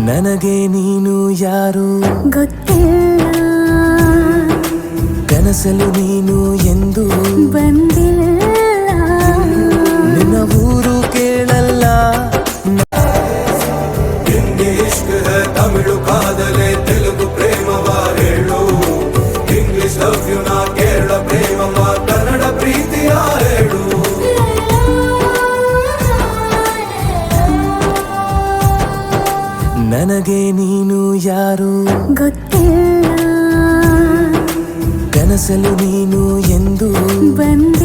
ನನಗೆ ನೀನು ಯಾರು ಗೊತ್ತಿಲ್ಲ, ಕನಸಲು ನೀನು ಎಂದು ಬಂದಿಲ್ಲ. ನಿನ್ನ ಊರು ಕೇಳಲ್ಲ. ಹಿಂದಿ ಇಷ್ಕ್ ಹೈ, ತಮಿಳು ಕಾದಲೆ, ತೆಲುಗು ಪ್ರೇಮವ ಹೇಳು. ಇಂಗ್ಲಿಷ್ ಲವ್ ಯು ನಾ, ಕೇರಳ ಪ್ರೇಮವ, ಕನ್ನಡ ಪ್ರೀತಿಯ ಹೇಳು. ನನಗೆ ನೀನು ಯಾರು ಗೊತ್ತಿಲ್ಲ, ಕನಸಲು ನೀನು ಎಂದು ಬಂದಿಲ್ಲ.